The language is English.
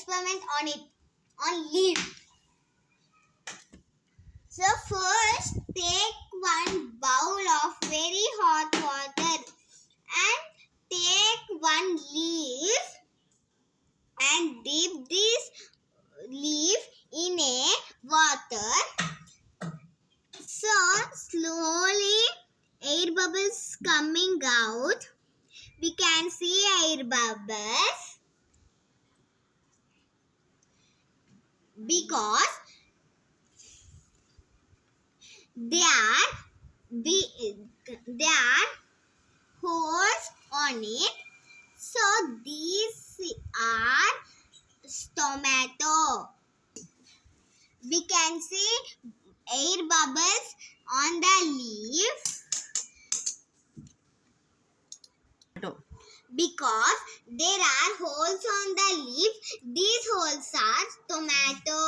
experiment on it, on leaf. So first take one bowl of very hot water and take one leaf and dip this leaf in a water. So slowly air bubbles coming out. We can see air bubbles because they are holes on it. So these are stomato. We can see air bubbles on the leaf because there are holes on the leaf. These holes are stomato.